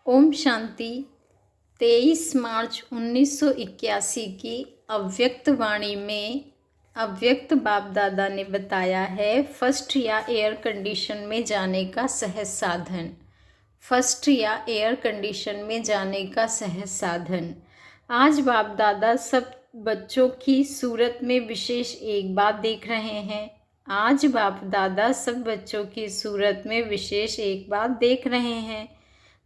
ओम शांति। 23 मार्च 1981 की अव्यक्त वाणी में अव्यक्त बाप दादा ने बताया है फर्स्ट या एयर कंडीशन में जाने का सहज साधन। फर्स्ट या एयर कंडीशन में जाने का सहज साधन। आज बाप दादा सब बच्चों की सूरत में विशेष एक बात देख रहे हैं। आज बाप दादा सब बच्चों की सूरत में विशेष एक बात देख रहे हैं।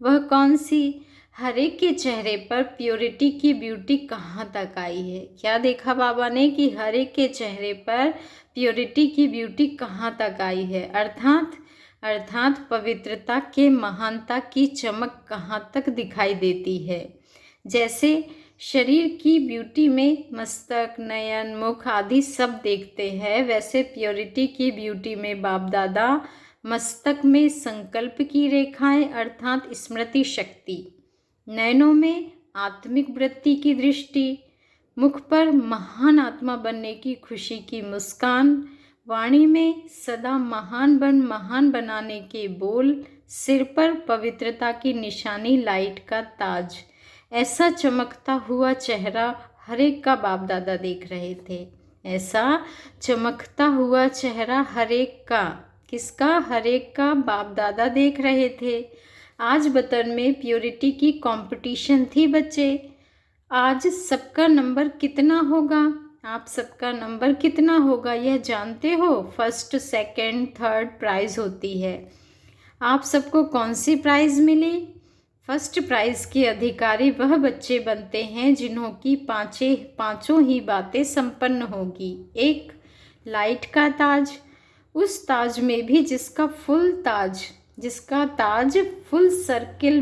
वह कौन सी? हर एक के चेहरे पर प्योरिटी की ब्यूटी कहाँ तक आई है। क्या देखा बाबा ने कि हर एक के चेहरे पर प्योरिटी की ब्यूटी कहाँ तक आई है, अर्थात पवित्रता के महानता की चमक कहाँ तक दिखाई देती है। जैसे शरीर की ब्यूटी में मस्तक, नयन, मुख आदि सब देखते हैं, वैसे प्योरिटी की ब्यूटी में बाप दादा मस्तक में संकल्प की रेखाएं अर्थात स्मृति शक्ति, नयनों में आत्मिक वृत्ति की दृष्टि, मुख पर महान आत्मा बनने की खुशी की मुस्कान, वाणी में सदा महान बनाने के बोल, सिर पर पवित्रता की निशानी लाइट का ताज। ऐसा चमकता हुआ चेहरा हर एक का बाप दादा देख रहे थे। ऐसा चमकता हुआ चेहरा हर एक का, किसका? हर एक का बाप दादा देख रहे थे। आज वतन में प्योरिटी की कंपटीशन थी बच्चे। आज सबका नंबर कितना होगा? आप सबका नंबर कितना होगा यह जानते हो? फर्स्ट, सेकंड, थर्ड प्राइज होती है। आप सबको कौन सी प्राइज मिली? फर्स्ट प्राइज के अधिकारी वह बच्चे बनते हैं जिन्हों की पांचों ही बातें संपन्न होगी। एक, लाइट का ताज, उस ताज में भी जिसका ताज फुल सर्किल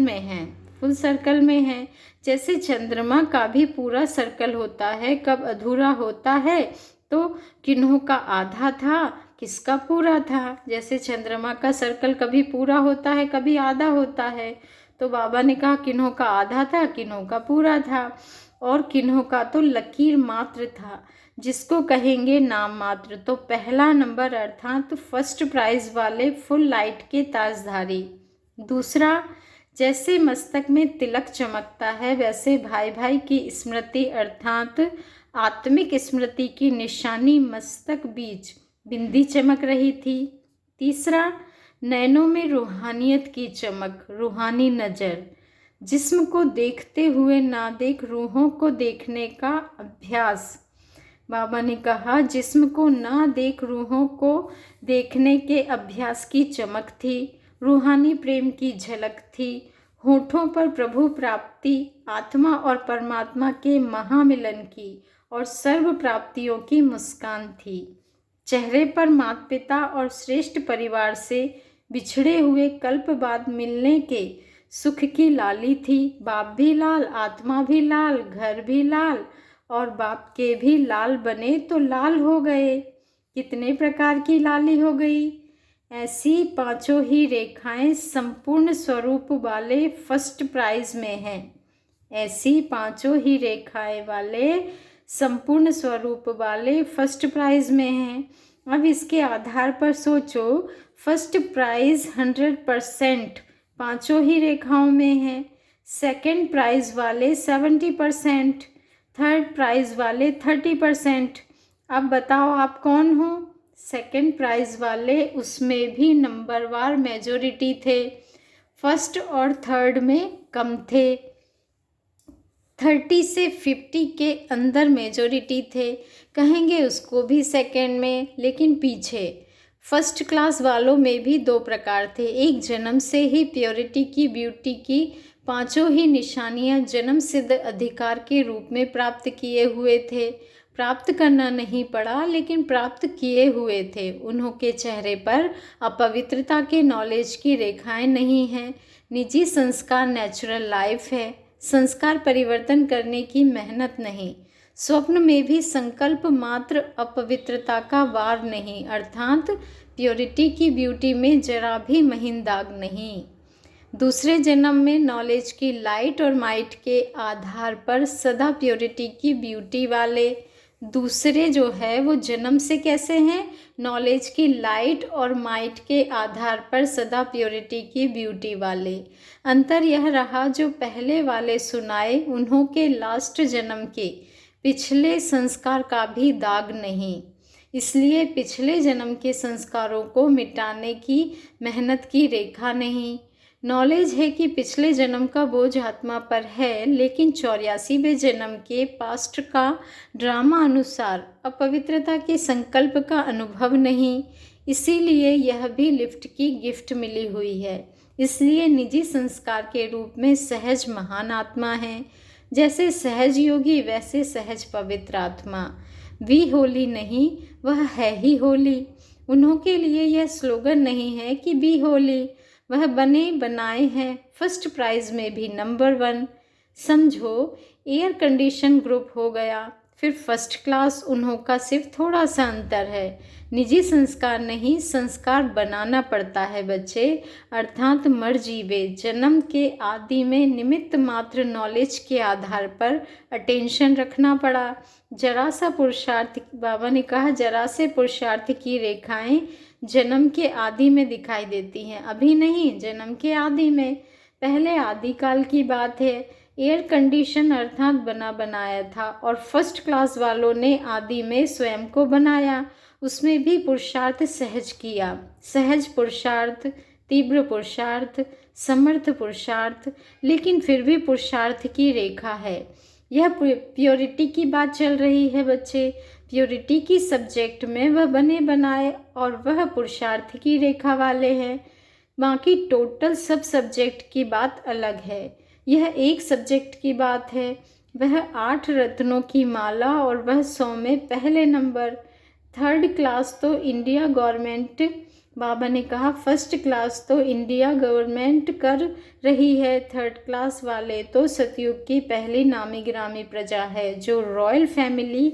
में है। जैसे चंद्रमा का भी पूरा सर्कल होता है, कब अधूरा होता है तो किन्हों का आधा था, किसका पूरा था। जैसे चंद्रमा का सर्कल कभी पूरा होता है, कभी आधा होता है, तो बाबा ने कहा किन्हों का आधा था, किन्हों का पूरा था, और किन्हों का तो लकीर मात्र था, जिसको कहेंगे नाम मात्र। तो पहला नंबर अर्थात फर्स्ट प्राइज वाले फुल लाइट के ताजधारी। दूसरा, जैसे मस्तक में तिलक चमकता है, वैसे भाई भाई की स्मृति अर्थात आत्मिक स्मृति की निशानी मस्तक बीच बिंदी चमक रही थी। तीसरा, नैनों में रूहानियत की चमक, रूहानी नज़र, जिस्म को देखते हुए ना देख रूहों को देखने का अभ्यास। बाबा ने कहा जिस्म को ना देख रूहों को देखने के अभ्यास की चमक थी, रूहानी प्रेम की झलक थी। होठों पर प्रभु प्राप्ति, आत्मा और परमात्मा के महामिलन की और सर्व प्राप्तियों की मुस्कान थी। चेहरे पर माता पिता और श्रेष्ठ परिवार से बिछड़े हुए कल्प बाद मिलने के सुख की लाली थी। बाप भी लाल, आत्मा भी लाल, घर भी लाल, और बाप के भी लाल बने तो लाल हो गए। कितने प्रकार की लाली हो गई। ऐसी पांचों ही रेखाएं संपूर्ण स्वरूप वाले फर्स्ट प्राइज में हैं। ऐसी पांचों ही रेखाएं वाले संपूर्ण स्वरूप वाले फर्स्ट प्राइज में हैं। अब इसके आधार पर सोचो, फर्स्ट प्राइज 100% पांचों ही रेखाओं में है, सेकंड प्राइज वाले 70%, थर्ड प्राइज वाले 30%। अब बताओ आप कौन हो? सेकंड प्राइज वाले, उसमें भी नंबरवार मेजोरिटी थे, फर्स्ट और थर्ड में कम थे। 30 से 50 के अंदर मेजोरिटी थे, कहेंगे उसको भी सेकंड में, लेकिन पीछे फर्स्ट क्लास वालों में भी दो प्रकार थे। एक, जन्म से ही प्योरिटी की ब्यूटी की पांचों ही निशानियां जन्म सिद्ध अधिकार के रूप में प्राप्त किए हुए थे। प्राप्त करना नहीं पड़ा, लेकिन प्राप्त किए हुए थे। उन्हों के चेहरे पर अपवित्रता के नॉलेज की रेखाएं नहीं हैं। निजी संस्कार नेचुरल लाइफ है, संस्कार परिवर्तन करने की मेहनत नहीं। स्वप्न में भी संकल्प मात्र, अपवित्रता का वार नहीं, अर्थात प्योरिटी की ब्यूटी में जरा भी महीन दाग नहीं। दूसरे जन्म में नॉलेज की लाइट और माइट के आधार पर सदा प्योरिटी की ब्यूटी वाले, दूसरे जो है वो जन्म से कैसे हैं, नॉलेज की लाइट और माइट के आधार पर सदा प्योरिटी की ब्यूटी वाले। अंतर यह रहा जो पहले वाले सुनाए उन्हों के लास्ट जन्म के पिछले संस्कार का भी दाग नहीं, इसलिए पिछले जन्म के संस्कारों को मिटाने की मेहनत की रेखा नहीं। नॉलेज है कि पिछले जन्म का बोझ आत्मा पर है, लेकिन 84वें जन्म के पास्ट का ड्रामा अनुसार अपवित्रता के संकल्प का अनुभव नहीं, इसीलिए यह भी लिफ्ट की गिफ्ट मिली हुई है। इसलिए निजी संस्कार के रूप में सहज महान आत्मा है। जैसे सहज योगी वैसे सहज पवित्र आत्मा। वी होली नहीं, वह है ही होली। उन्हों के लिए यह स्लोगन नहीं है कि बी होली, वह बने बनाए हैं फर्स्ट प्राइज में भी नंबर 1। समझो एयर कंडीशन ग्रुप हो गया, फिर फर्स्ट क्लास उन्हों का सिर्फ थोड़ा सा अंतर है। निजी संस्कार नहीं, संस्कार बनाना पड़ता है बच्चे, अर्थात मर जीवे जन्म के आदि में निमित्त मात्र नॉलेज के आधार पर अटेंशन रखना पड़ा। जरा सा पुरुषार्थ, बाबा ने कहा जरा से पुरुषार्थ की रेखाएं जन्म के आदि में दिखाई देती हैं, अभी नहीं, जन्म के आदि में। पहले आदिकाल की बात है, एयर कंडीशन अर्थात बना बनाया था और फर्स्ट क्लास वालों ने आदि में स्वयं को बनाया, उसमें भी पुरुषार्थ सहज किया। सहज पुरुषार्थ, तीव्र पुरुषार्थ, समर्थ पुरुषार्थ, लेकिन फिर भी पुरुषार्थ की रेखा है। यह प्योरिटी की बात चल रही है बच्चे। प्योरिटी की सब्जेक्ट में वह बने बनाए और वह पुरुषार्थ की रेखा वाले हैं। बाकी टोटल सब सब्जेक्ट की बात अलग है। यह एक सब्जेक्ट की बात है, वह 8 रत्नों की माला और वह 100 में पहले नंबर। 3rd क्लास तो इंडिया गवर्नमेंट, बाबा ने कहा फर्स्ट क्लास तो इंडिया गवर्नमेंट कर रही है, 3rd क्लास वाले तो सतयुग की पहली नामी गिरामी प्रजा है जो रॉयल फैमिली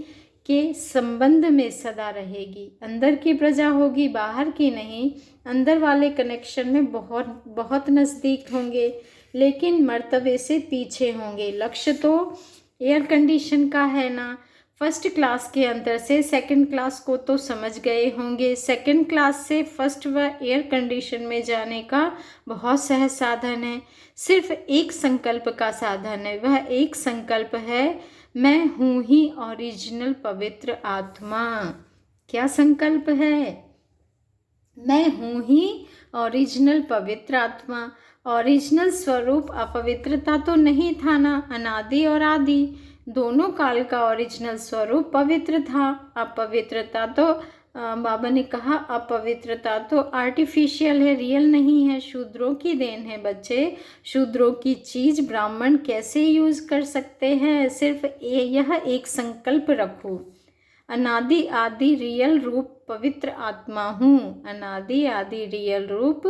के संबंध में सदा रहेगी। अंदर की प्रजा होगी, बाहर की नहीं। अंदर वाले कनेक्शन में बहुत बहुत नज़दीक होंगे, लेकिन मर्तबे से पीछे होंगे। लक्ष्य तो एयर कंडीशन का है ना। फर्स्ट क्लास के अंतर से सेकंड क्लास को तो समझ गए होंगे। सेकंड क्लास से फर्स्ट व एयर कंडीशन में जाने का बहुत सहज साधन है। सिर्फ एक संकल्प का साधन है। वह एक संकल्प है, मैं हूँ ही ओरिजिनल पवित्र आत्मा। क्या संकल्प है? मैं हूँ ही ओरिजिनल पवित्र आत्मा। ओरिजिनल स्वरूप अपवित्रता तो नहीं था ना। अनादि और आदि दोनों काल का ओरिजिनल स्वरूप पवित्र था। अपवित्रता तो बाबा ने कहा अपवित्रता तो आर्टिफिशियल है, रियल नहीं है, शूद्रों की देन है बच्चे। शूद्रों की चीज़ ब्राह्मण कैसे यूज़ कर सकते हैं? सिर्फ यह एक संकल्प रखो, अनादि आदि रियल रूप पवित्र आत्मा हूँ। अनादि आदि रियल रूप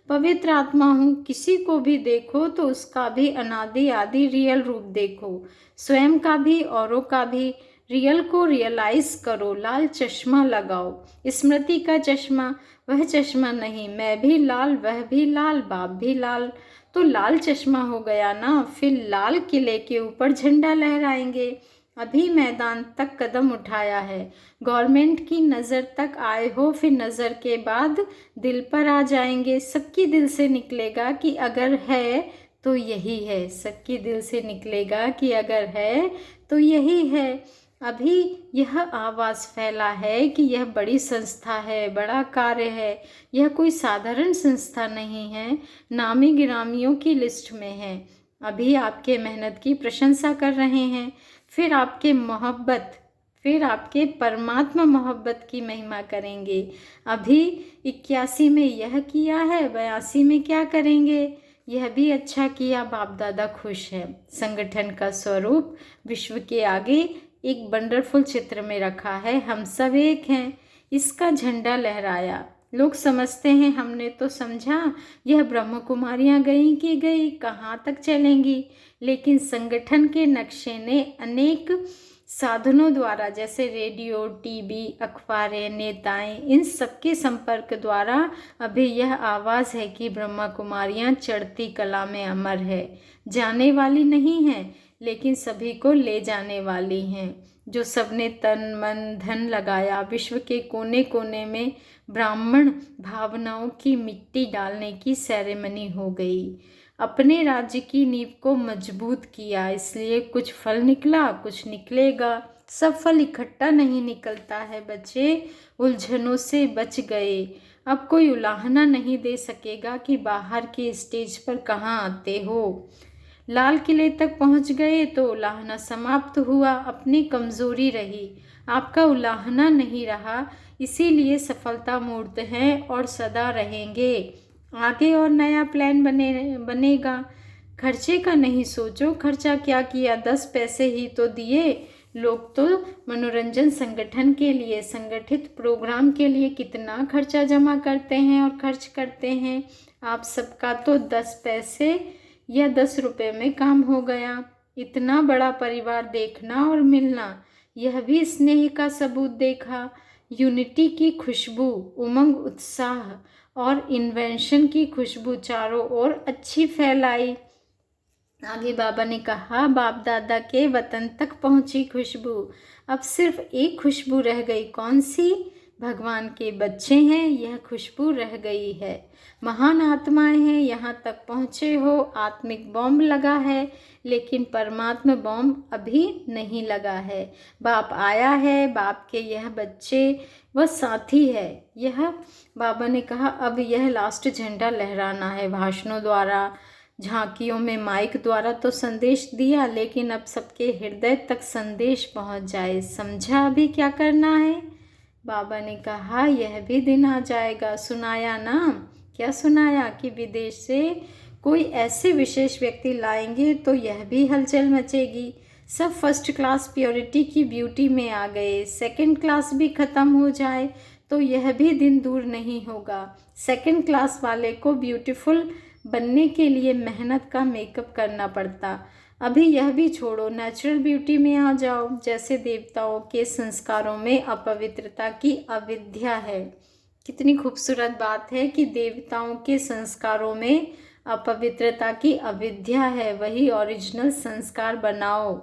पवित्र आत्मा हूँ। किसी को भी देखो तो उसका भी अनादि आदि रियल रूप देखो, स्वयं का भी औरों का भी। रियल को रियलाइज करो, लाल चश्मा लगाओ, स्मृति का चश्मा। वह चश्मा नहीं, मैं भी लाल, वह भी लाल, बाप भी लाल, तो लाल चश्मा हो गया ना। फिर लाल किले के ऊपर झंडा लहराएंगे। अभी मैदान तक कदम उठाया है, गवर्नमेंट की नज़र तक आए हो, फिर नज़र के बाद दिल पर आ जाएंगे। सबकी दिल से निकलेगा कि अगर है तो यही है। सबकी दिल से निकलेगा कि अगर है तो यही है। अभी यह आवाज़ फैला है कि यह बड़ी संस्था है, बड़ा कार्य है। यह कोई साधारण संस्था नहीं है, नामी गिरामियों की लिस्ट में है। अभी आपके मेहनत की प्रशंसा कर रहे हैं, फिर आपके मोहब्बत, फिर आपके परमात्मा मोहब्बत की महिमा करेंगे। अभी 81 में यह किया है, 82 में क्या करेंगे? यह भी अच्छा किया, बाप दादा खुश है। संगठन का स्वरूप विश्व के आगे एक वंडरफुल चित्र में रखा है। हम सब एक हैं, इसका झंडा लहराया। लोग समझते हैं हमने तो समझा यह ब्रह्म कुमारियाँ गई कि गई, कहाँ तक चलेंगी। लेकिन संगठन के नक्शे ने अनेक साधनों द्वारा, जैसे रेडियो, टीवी, अखबारें, नेताएं, इन सबके संपर्क द्वारा अभी यह आवाज़ है कि ब्रह्मा कुमारियाँ चढ़ती कला में अमर है। जाने वाली नहीं है, लेकिन सभी को ले जाने वाली हैं। जो सबने तन मन धन लगाया। विश्व के कोने कोने में ब्राह्मण भावनाओं की मिट्टी डालने की सेरेमनी हो गई। अपने राज्य की नींव को मजबूत किया, इसलिए कुछ फल निकला, कुछ निकलेगा। सब फल इकट्ठा नहीं निकलता है बच्चे। उलझनों से बच गए। अब कोई उलाहना नहीं दे सकेगा कि बाहर के स्टेज पर कहाँ आते हो। लाल किले तक पहुँच गए तो उलाहना समाप्त हुआ। अपनी कमज़ोरी रही, आपका उलाहना नहीं रहा, इसीलिए सफलता मूर्त हैं और सदा रहेंगे। आगे और नया प्लान बनेगा। खर्चे का नहीं सोचो, खर्चा क्या किया, 10 पैसे ही तो दिए। लोग तो मनोरंजन संगठन के लिए, संगठित प्रोग्राम के लिए कितना खर्चा जमा करते हैं और खर्च करते हैं। आप सबका तो 10 पैसे या 10 रुपए में काम हो गया। इतना बड़ा परिवार देखना और मिलना, यह भी स्नेह का सबूत देखा। यूनिटी की खुशबू, उमंग, उत्साह और इन्वेंशन की खुशबू चारों ओर अच्छी फैलाई। आगे बाबा ने कहा, बाप दादा के वतन तक पहुंची खुशबू। अब सिर्फ एक खुशबू रह गई। कौन सी? भगवान के बच्चे हैं, यह खुशबू रह गई है। महान आत्माएं हैं, यहाँ तक पहुँचे हो। आत्मिक बॉम्ब लगा है, लेकिन परमात्मा बॉम्ब अभी नहीं लगा है। बाप आया है, बाप के यह बच्चे वह साथी है। यह बाबा ने कहा, अब यह लास्ट झंडा लहराना है। भाषणों द्वारा, झांकियों में, माइक द्वारा तो संदेश दिया, लेकिन अब सबके हृदय तक संदेश पहुंच जाए। समझा अभी क्या करना है? बाबा ने कहा, यह भी दिन आ जाएगा। सुनाया ना? क्या सुनाया? कि विदेश से कोई ऐसे विशेष व्यक्ति लाएंगे तो यह भी हलचल मचेगी। सब फर्स्ट क्लास प्योरिटी की ब्यूटी में आ गए। सेकंड क्लास भी ख़त्म हो जाए तो यह भी दिन दूर नहीं होगा। सेकंड क्लास वाले को ब्यूटीफुल बनने के लिए मेहनत का मेकअप करना पड़ता। अभी यह भी छोड़ो, नेचुरल ब्यूटी में आ जाओ। जैसे देवताओं के संस्कारों में अपवित्रता की अविद्या है। कितनी खूबसूरत बात है कि देवताओं के संस्कारों में अपवित्रता की अविद्या है, वही ओरिजिनल संस्कार बनाओ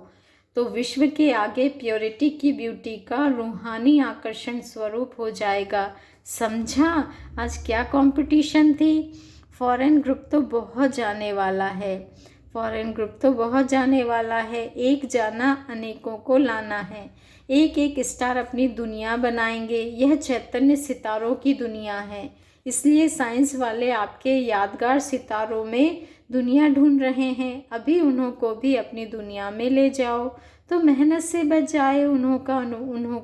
तो विश्व के आगे प्योरिटी की ब्यूटी का रूहानी आकर्षण स्वरूप हो जाएगा। समझा? आज क्या कंपटीशन थी। फॉरेन ग्रुप तो बहुत जाने वाला है। फॉरेन ग्रुप तो बहुत जाने वाला है। एक जाना अनेकों को लाना है। एक एक स्टार अपनी दुनिया बनाएंगे। यह चैतन्य सितारों की दुनिया है, इसलिए साइंस वाले आपके यादगार सितारों में दुनिया ढूंढ रहे हैं। अभी उन्हों को भी अपनी दुनिया में ले जाओ तो मेहनत से बच जाए। उन्हों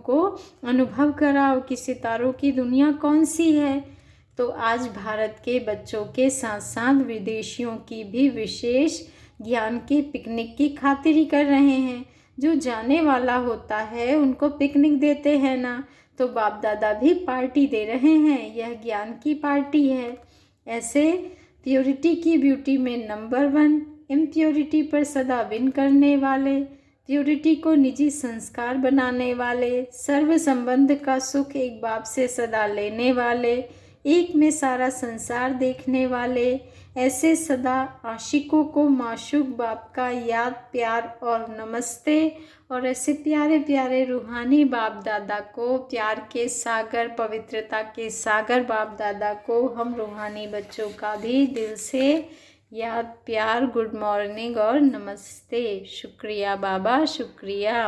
को अनुभव कराओ कि सितारों की दुनिया कौन सी है। तो आज भारत के बच्चों के साथ साथ विदेशियों की भी विशेष ज्ञान की पिकनिक की खातिरी कर रहे हैं। जो जाने वाला होता है उनको पिकनिक देते हैं ना, तो बाप दादा भी पार्टी दे रहे हैं। यह ज्ञान की पार्टी है। ऐसे प्योरिटी की ब्यूटी में नंबर 1, इम्प्योरिटी पर सदा विन करने वाले, प्योरिटी को निजी संस्कार बनाने वाले, सर्व संबंध का सुख एक बाप से सदा लेने वाले, एक में सारा संसार देखने वाले, ऐसे सदा आशिकों को माशूक बाप का याद, प्यार और नमस्ते। और ऐसे प्यारे प्यारे रूहानी बाप दादा को, प्यार के सागर, पवित्रता के सागर बाप दादा को हम रूहानी बच्चों का भी दिल से याद, प्यार, गुड मॉर्निंग और नमस्ते। शुक्रिया बाबा, शुक्रिया।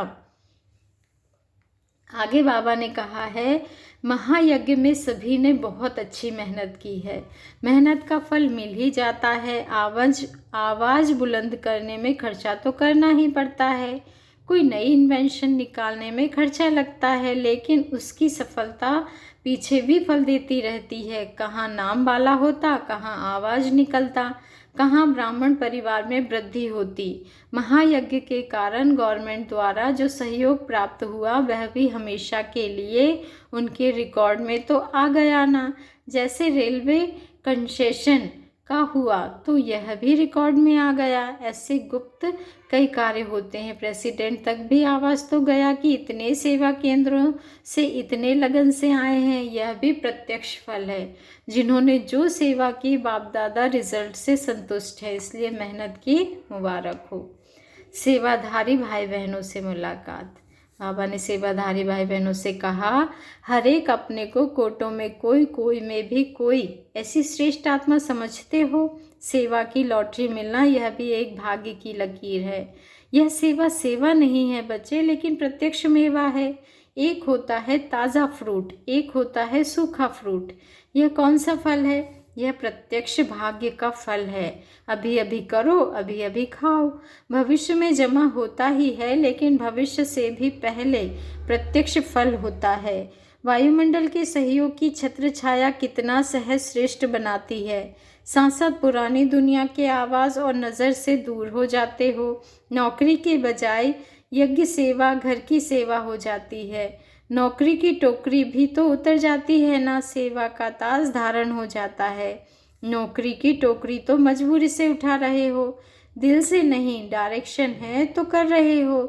आगे बाबा ने कहा है, महायज्ञ में सभी ने बहुत अच्छी मेहनत की है। मेहनत का फल मिल ही जाता है। आवाज़ बुलंद करने में खर्चा तो करना ही पड़ता है। कोई नई इन्वेंशन निकालने में खर्चा लगता है, लेकिन उसकी सफलता पीछे भी फल देती रहती है। कहाँ नाम वाला होता, कहाँ आवाज़ निकलता, कहाँ ब्राह्मण परिवार में वृद्धि होती। महायज्ञ के कारण गवर्नमेंट द्वारा जो सहयोग प्राप्त हुआ वह भी हमेशा के लिए उनके रिकॉर्ड में तो आ गया ना। जैसे रेलवे कंसेशन का हुआ तो यह भी रिकॉर्ड में आ गया। ऐसे गुप्त कई कार्य होते हैं। प्रेसिडेंट तक भी आवाज़ तो गया कि इतने सेवा केंद्रों से इतने लगन से आए हैं। यह भी प्रत्यक्ष फल है। जिन्होंने जो सेवा की, बाप दादा रिजल्ट से संतुष्ट है, इसलिए मेहनत की मुबारक हो। सेवाधारी भाई बहनों से मुलाकात। बाबा ने सेवाधारी भाई बहनों से कहा, हर एक अपने को कोटों में कोई, कोई में भी कोई, ऐसी श्रेष्ठ आत्मा समझते हो। सेवा की लॉटरी मिलना यह भी एक भाग्य की लकीर है। यह सेवा सेवा नहीं है बच्चे, लेकिन प्रत्यक्ष मेवा है। एक होता है ताज़ा फ्रूट, एक होता है सूखा फ्रूट। यह कौन सा फल है? यह प्रत्यक्ष भाग्य का फल है। अभी अभी करो, अभी अभी खाओ। भविष्य में जमा होता ही है, लेकिन भविष्य से भी पहले प्रत्यक्ष फल होता है। वायुमंडल के सहयोग की छत्र छाया कितना सहज श्रेष्ठ बनाती है। साथ साथ पुरानी दुनिया के आवाज़ और नज़र से दूर हो जाते हो। नौकरी के बजाय यज्ञ सेवा, घर की सेवा हो जाती है। नौकरी की टोकरी भी तो उतर जाती है ना, सेवा का ताज धारण हो जाता है। नौकरी की टोकरी तो मजबूरी से उठा रहे हो, दिल से नहीं। डायरेक्शन है तो कर रहे हो।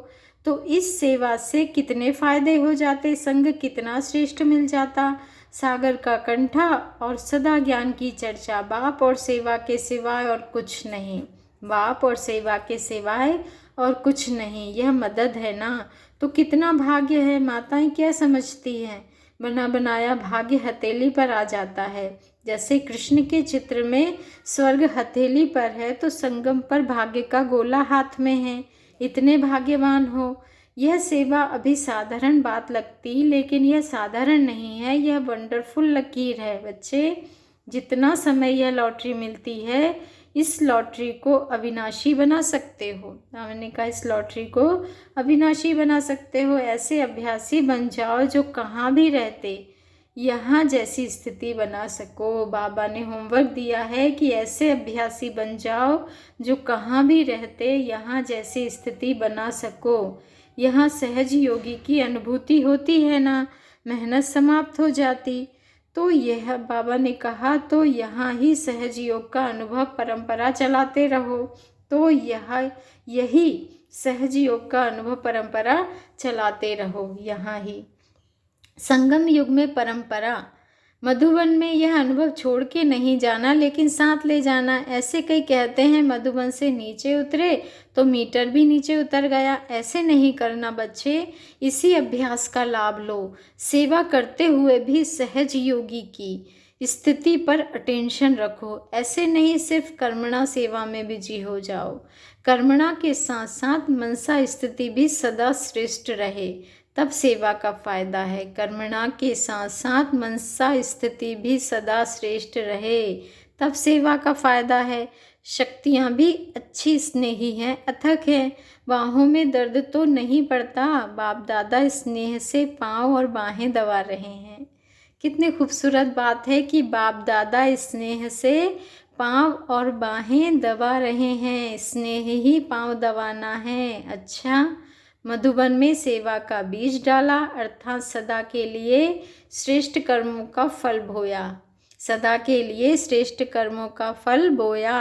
तो इस सेवा से कितने फायदे हो जाते, संग कितना श्रेष्ठ मिल जाता। सागर का कंठा और सदा ज्ञान की चर्चा, बाप और सेवा के सिवाय और कुछ नहीं। बाप और सेवा के सिवाय और कुछ नहीं, यह मदद है ना। तो कितना भाग्य है। माताएं क्या समझती हैं? बना बनाया भाग्य हथेली पर आ जाता है। जैसे कृष्ण के चित्र में स्वर्ग हथेली पर है, तो संगम पर भाग्य का गोला हाथ में है। इतने भाग्यवान हो। यह सेवा अभी साधारण बात लगती, लेकिन यह साधारण नहीं है, यह वंडरफुल लकीर है बच्चे। जितना समय यह लॉटरी मिलती है, इस लॉटरी को अविनाशी बना सकते हो। मैंने कहा इस लॉटरी को अविनाशी बना सकते हो। ऐसे अभ्यासी बन जाओ जो कहाँ भी रहते यहाँ जैसी स्थिति बना सको। बाबा ने होमवर्क दिया है कि ऐसे अभ्यासी बन जाओ जो कहाँ भी रहते यहाँ जैसी स्थिति बना सको। यहाँ सहज योगी की अनुभूति होती है ना, मेहनत समाप्त हो जाती। तो यह बाबा ने कहा, तो यहाँ ही सहज योग का अनुभव परंपरा चलाते रहो। तो यही सहज योग का अनुभव परंपरा चलाते रहो। यहाँ ही संगम युग में परंपरा, मधुबन में यह अनुभव छोड़ के नहीं जाना, लेकिन साथ ले जाना। ऐसे कई कहते हैं मधुबन से नीचे उतरे तो मीटर भी नीचे उतर गया। ऐसे नहीं करना बच्चे, इसी अभ्यास का लाभ लो। सेवा करते हुए भी सहज योगी की स्थिति पर अटेंशन रखो। ऐसे नहीं सिर्फ कर्मणा सेवा में बिजी हो जाओ। कर्मणा के साथ साथ मनसा स्थिति भी सदा श्रेष्ठ रहे, तब सेवा का फायदा है। कर्मणा के साथ साथ मनसा स्थिति भी सदा श्रेष्ठ रहे, तब सेवा का फायदा है। शक्तियाँ भी अच्छी स्नेही हैं, अथक हैं। बाहों में दर्द तो नहीं पड़ता, बाप दादा स्नेह से पाँव और बाहें दबा रहे हैं। कितनी खूबसूरत बात है कि बाप दादा स्नेह से पाँव और बाहें दबा रहे हैं। स्नेह ही पाँव दबाना है। अच्छा, मधुबन में सेवा का बीज डाला, अर्थात सदा के लिए श्रेष्ठ कर्मों का फल बोया। सदा के लिए श्रेष्ठ कर्मों का फल बोया।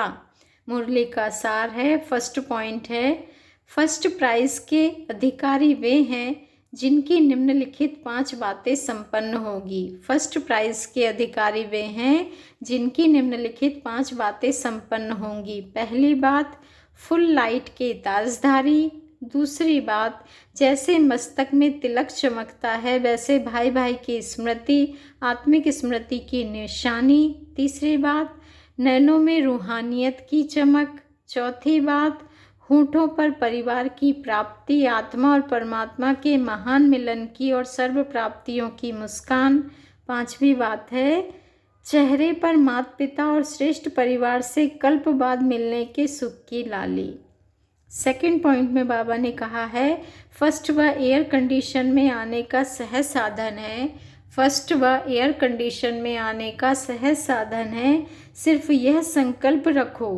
मुरली का सार है, फर्स्ट पॉइंट है, फर्स्ट प्राइज के अधिकारी वे हैं जिनकी निम्नलिखित 5 बातें संपन्न होगी। फर्स्ट प्राइज के अधिकारी वे हैं जिनकी निम्नलिखित 5 बातें संपन्न होंगी। पहली बात, फुल लाइट के ताजधारी। दूसरी बात, जैसे मस्तक में तिलक चमकता है वैसे भाई भाई की स्मृति, आत्मिक स्मृति की निशानी। तीसरी बात, नैनों में रूहानियत की चमक। चौथी बात, होठों पर परिवार की प्राप्ति, आत्मा और परमात्मा के महान मिलन की और सर्व प्राप्तियों की मुस्कान। पांचवी बात है, चेहरे पर माता पिता और श्रेष्ठ परिवार से कल्प बाद मिलने के सुख की लाली। सेकंड पॉइंट में बाबा ने कहा है, फर्स्ट व एयर कंडीशन में आने का सहज साधन है। फर्स्ट व एयर कंडीशन में आने का सहज साधन है। सिर्फ यह संकल्प रखो,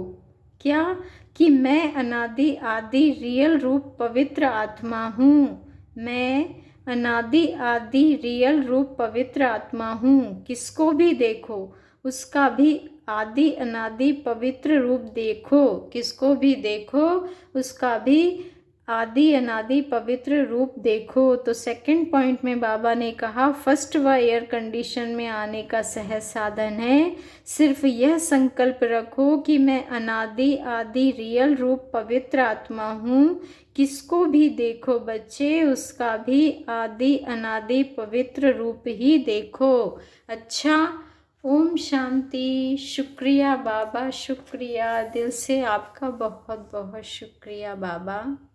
क्या, कि मैं अनादि आदि रियल रूप पवित्र आत्मा हूँ। मैं अनादि आदि रियल रूप पवित्र आत्मा हूँ। किसको भी देखो, उसका भी आदि अनादि पवित्र रूप देखो। किसको भी देखो, उसका भी आदि अनादि पवित्र रूप देखो। तो सेकंड पॉइंट में बाबा ने कहा फर्स्ट व एयर कंडीशन में आने का सहज साधन है। सिर्फ यह संकल्प रखो कि मैं अनादि आदि रियल रूप पवित्र आत्मा हूँ। किसको भी देखो बच्चे, उसका भी आदि अनादि पवित्र रूप ही देखो। अच्छा, ओम शांति। शुक्रिया बाबा, शुक्रिया, दिल से आपका बहुत बहुत शुक्रिया बाबा।